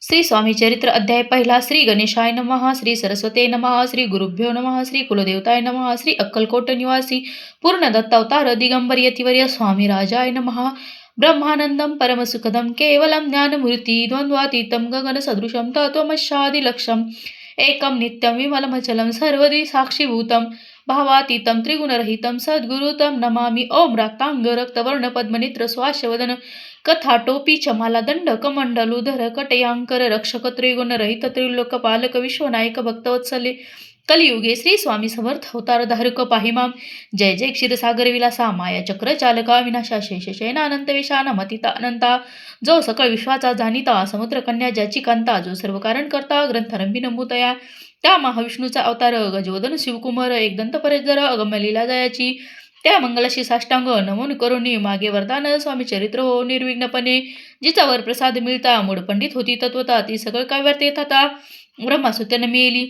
श्री स्वामी चरित्र अध्याय पहिला. श्री गणेशाय नमः. श्री सरस्वते नमः. श्री गुरुभ्यो नमः. श्री कुलदेवताय नमः. श्री अक्कलकोट निवासी पूर्ण दत्तावतार दिगंबर यतिवर्य स्वामी राजाय नमः. ब्रह्मानंदम परमसुखदम केवलम ज्ञानमूर्ती द्वंद्वातीतम गगन सदृशम तत्वमशादिलक्षम एकम नित्यम विमलमचलम सर्वदी साक्षीभूतम भावातीतम त्रिगुणरहितम सद्गुरुतम नमामि. ओम रक्तांग रक्तवर्ण पद्मनेत्र स्वाशवदन कथाटोपी चमाला दंड कमंडलुधर कटयांकर रक्षक त्रिगुण रहित त्रिलोक पालक विश्वनायक भक्तवत्सले कलियुगे श्री स्वामी समर्थ अवतार धारक पाहिमाम. जय जय क्षीरसागर विलासा माया चक्र चालका विनाशा शेष शयनानंत विशाना मतिता अनंता जो सकळ विश्वाचा जाणिता समुद्र कन्या ज्याची कांता जो सर्व कारण करता ग्रंथारंभी नमूतया त्या महाविष्णूचा अवतार गजवदन शिवकुमार एकदंत परेजर अगमलीला जयाची त्या मंगलाशी साष्टांग नमून करुणी मागे वरदान स्वामी चरित्र हो निर्विघ्नपणे जिचावर प्रसाद मिळता मूळ पंडित होती तत्वता ती सगळ काव्यात येत आता ब्रह्मासुत्यानं मिळेली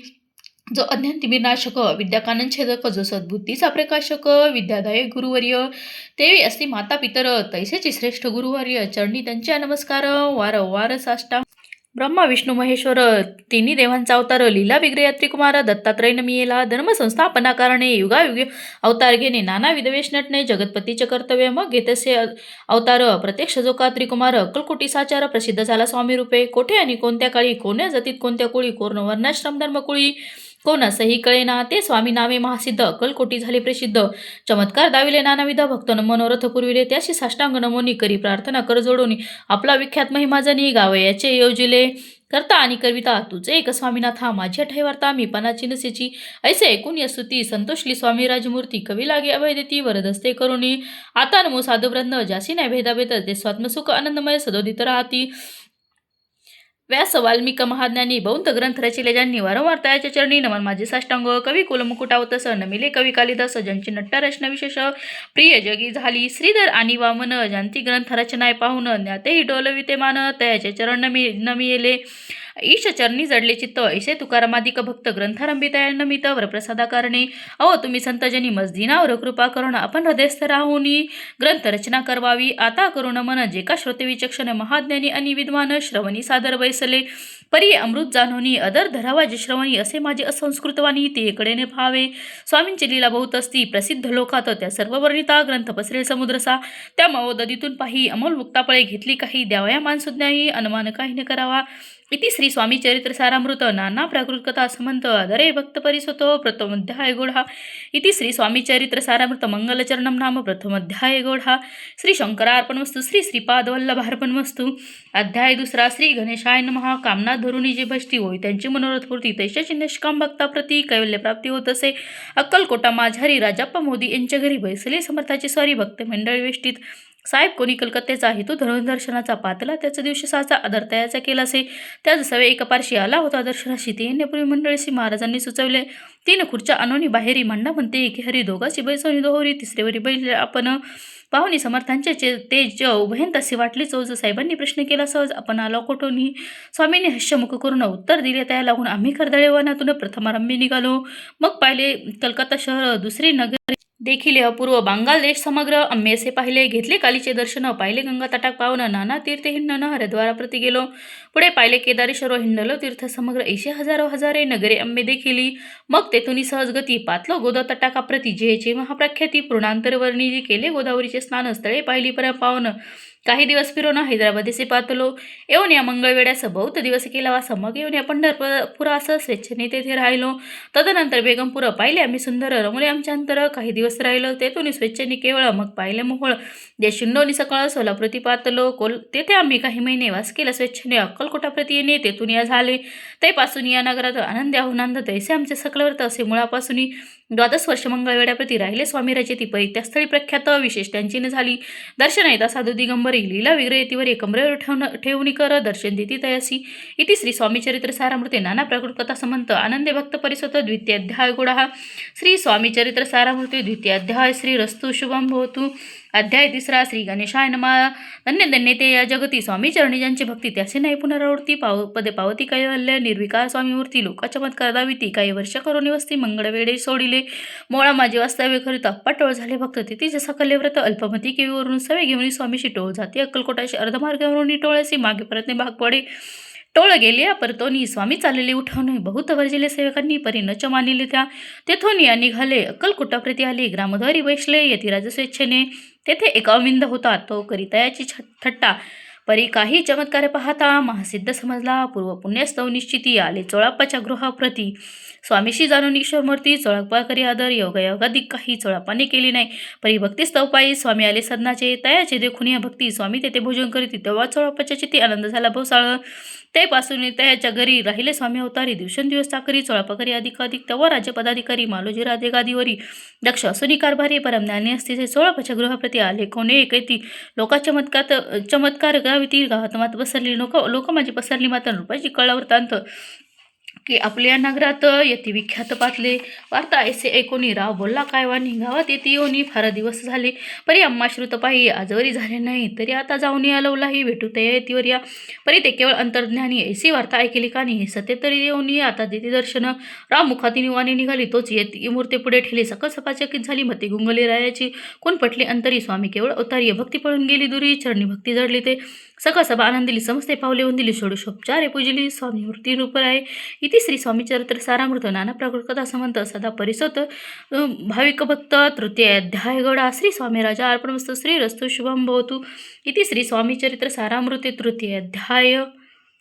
जो अज्ञान तिमिरनाशक विद्याकानन छेदक जो सद्बुद्धीचा प्रकाशक विद्यादायक गुरुवर्य तेवी असती माता पितर तैसेची श्रेष्ठ गुरुवर्य चरणी त्यांच्या नमस्कार वारंवार साष्टांग. ब्रह्मा विष्णू महेश्वर तिन्ही देवांचा अवतार लीला विग्रह त्रिकुमार दत्तात्रय नमियेला धर्म संस्थापना कारणे युगायुगे अवतार घेणे नाना विधवेश नटणे जगतपतीचे कर्तव्य मग घेतसे अवतार प्रत्यक्ष जो का त्रिकुमार अक्कलकोटी साचार प्रसिद्ध झाला स्वामी रूपे कोठे आणि कोणत्या काळी कोण्या जातीत कोणत्या कुळी कोर्ण वर्णाश्रम धर्मकुळी कोणासही कळेना ते स्वामी नावे महासिद्ध अक्कलकोटी झाले प्रसिद्ध चमत्कार दाविले नानाविध भक्तन मनोरथ पुरविले त्याशी साष्टांग नमोनी करी प्रार्थना कर जोडून आपला विख्यात महिमा जनी गावयाचे योजिले करता आणि कविता तुझे एक स्वामीनाथा माझी अठाई वार्ता मी पणाची नसेची ऐसे ऐकून यस्तुती संतोषली स्वामी राजमूर्ती कवी लागे अभय देती वरदस्ते करुणी आता नमो साधुवृंद ज्यासी नाही भेदाभेद ते स्वात्मसुख आनंदमय सदोदित राहती. व्यास वाल्मिक महाज्ञानी बौद्ध ग्रंथ रचिले ज्यांनी वारंवार तयाच्या चरणी नमन माझे साष्टांग कवी कुलमुकुटावतस नमिले कवी कालिदास ज्यांची नट्ट रचना विशेष प्रिय जगी झाली श्रीधर आणि वामन ज्यांची ग्रंथ रचनाय पाहून ज्ञातेही डोलविते मान तयाचे चरण नमिले ईश चरणी जडले चित्त ऐसे तुकारामादिक भक्त ग्रंथारंभी तया नमित वरप्रसादा कारणे अहो तुम्ही संतजनी मजदीनावर कृपा करून आपण हृदयस्थ राहुनी ग्रंथ रचना करवावी आता करुण मन जे का श्रोते विचक्षण महाज्ञानी आणि विद्वान श्रवणी सादर वैसले परी अमृत जानोनी अदर धरावा जे श्रवणी असे माझे असंस्कृतवाणी ते कडेने भावे स्वामींची लीला बहुत असती प्रसिद्ध लोकात त्या सर्व वर्णिता ग्रंथ पसरेल समुद्रसा त्या मवोदधीतून पाही अमोल मुक्तापळे घेतली काही द्यावया मानसुज्ञाही अनुमान काही न करावा. इति श्री स्वामी चरित्र सारामृत नाना प्राकृत कथा समंत आदरे भक्त परिसतो प्रथम अध्याय गोढा. इति श्री स्वामी चरित्र सारामृत मंगलचरणम नाम प्रथम अध्याय गोढा. श्री शंकरार्पणमस्तु श्री श्रीपाद वल्लभार्पणमस्तु. अध्याय दुसरा. श्री गणेशाय नमः. कामना धरुणी जी भजती होय त्यांची मनोरथ पूर्ती तैशाची निष्काम भक्ताप्रती कैवल्य प्राप्ती होत असे. अक्कलकोटा माझारी राजाप्पा मोदी यांच्या घरी बैसले समर्थाची स्वारी भक्त मंडळी वेष्टीत साहेब कोणी कलकत्त्याचा हेतू धरून दर्शनाचा पातला त्याचा दिवशी साचा आदर तयाचा केलासे त्याच सवे एका पारशी आला होता दर्शनाशी ते येण्यापूर्वी मंडळीशी महाराजांनी सुचवले 3 खुर्च्या आणून बाहेरी मांडा म्हणते एकी हरी दोघाची बैसवणी दोहोरी तिसरेवरी बैल आपण पाहुणी समर्थांचे तेज उभयंतसे वाटले चौज साहेबांनी प्रश्न केला सहज आपण आलो कोठूनही स्वामींनी हस्यमुख करून उत्तर दिले त्या लागून आम्ही खरदळे वनातून प्रथमारंभी निघालो मग पाहिले कलकत्ता शहर दुसरी नगर देखील अपूर्व बांगाल देश समग्र आम्ही असे पाहिले घेतले कालीचे दर्शन पाहिले गंगा तटाक पावन नाना तीर्थ हिंडन हरिद्वाराप्रती गेलो पुढे पाहिले केदारेश्वर हिंडलो तीर्थ समग्र ऐशे हजारो हजारे नगरे आम्ही देखिली मग तेथून सहज गती पातलो गोदा तटाकाप्रती जेचे महाप्रख्याती पूर्णांतर वर्णिली केले गोदावरीचे स्नान स्थळे पाहिली पर पावन काही दिवस फिरून हैदराबादेसे पातलो येऊन या मंगळवेड्यास बहुत दिवस केला वास मग येऊन या पंढरपुरास स्वेच्छेने तेथे राहिलो तदनंतर बेगमपूर पाहिले आम्ही सुंदर रमले आमच्या अंतर काही दिवस राहिलो तेथून स्वेच्छेने केवळ मग पाहिले मोहोळ देशिंडोनी सकाळ सोलाप्रती पातलो तेथे आम्ही काही महिने वास केला स्वेच्छेने अक्कलकोटाप्रती येणे तेथून या झाले तेपासून या नगरात आनंद आहुनांद तैसे आमचे सकलवर्त असे मुळापासून 12 वर्ष मंगळवेड्याप्रती राहिले स्वामी रचेती परी त्या स्थळी प्रख्यात विशेष त्यांची न झाली दर्शन येता साधू दिगंबरी लीला विग्रह कमरेवर ठेवून कर दर्शन देती तयासी. इति श्री स्वामी चरित्र सारामृते नाना प्राकृत कथा समंत आनंदे भक्त परिसत द्वितीय अध्याय गोडा. श्री स्वामी चरित्र सारामृते द्वितीय अध्याय. श्री रस्तु शुभम भवतु. अध्याय तिसरा. श्री गणेशाय नमः. धन्य धन्य ते या जगती स्वामी चरणी ज्यांची भक्ती त्याचे नाही पुनरावृत्ती पदे पावती कैवल्य निर्विकार स्वामी मूर्ती लोका चमत्कार दाविती काही वर्ष करून वस्ती मंगळवेडे सोडिले मोळा माझे वास्तव्य करीत अप्पाटोळ झाले भक्त तिथे सकल्य व्रत अल्पमती केवीवरून सवे घेऊन स्वामीशी टोळ जाते अक्कलकोटाशी अर्धमार्गावरून टोळ्याशी मागे परतने भाग पडे टोळ गेले परतोनी स्वामी चालले उठवणे बहुत वर्जिले सेवकांनी परी न च मानिले त्या तेथून या निघाले अक्कलकोटाप्रती आले ग्रामद्वारी बैसले यतिराज स्वेच्छेने तेथे एक अविंद होता तो करितयाची थट्टा परी काही चमत्कार पाहता महासिद्ध समजला पूर्व पुण्यस्तव निश्चिती आले चोळाप्पाच्या गृहाप्रती स्वामीशी जाणून ईश्वरमूर्ती चोळाप्पा करी आदर योगायोगाधिक काही चोळाप्पाने केली नाही परी भक्तिस्तव पायी स्वामी आले सदनाचे तयाचे देखून या भक्ती स्वामी तेथे भोजन करीत तेव्हा चोळाप्पाच्या चित्ती आनंद झाला भोसाळ त्यापासून त्याच्या घरी राहिले स्वामी अवतारी दिवसेंदिवस चाकरी चोळापकरी अधिकाधिक तेव्हा राज्य पदाधिकारी मालोजी राधे गादीवरी दक्ष असूनी कारभारी परमज्ञानी असते चोळापाच्या गृहाप्रती आले कोणे एकैती लोका चमत्कार गाविती गावात मात पसरली लोक माझी पसरली मात्र रुपयाची कळावृत्तांत की आपल्या नगरात यती विख्यात पातले वार्ता ऐसे ऐकोनी राव बोलला काय वाणी गावात येते येऊनी फार दिवस झाले परी अम्मा श्रुतपायी आजवरी झाले नाही तरी आता जाऊन या लवलाही भेटू त्या येतीवर या परी ते केवळ अंतर्ज्ञानी ऐसी वार्ता ऐकली का नाही सत्य तरी येऊनी आता देते दर्शन राव मुखातीने वाणी निघाली तोच येती मूर्ती पुढे ठेली सकल सपाचकित झाली मती गुंगली रायाची कोण पटली अंतरी स्वामी केवळ अवतारी भक्ती पळून गेली दुरी चरणी भक्ती जडली ते सकल सभा आनंदिली समस्ते पावले दिली षोडशोपचारे पूजली स्वामी मूर्ती रूप आहे इति श्री स्वामी चरित्र सारामृत नाना प्रकट कथा समंत सदा परिसत भाविक भक्त तृतीय अध्याय गौडा श्री स्वामी राजा अर्पणमस्तु श्री रस्तु शुभम भवतु इति श्री स्वामी चरित्र सारामृते तृतीय अध्याय।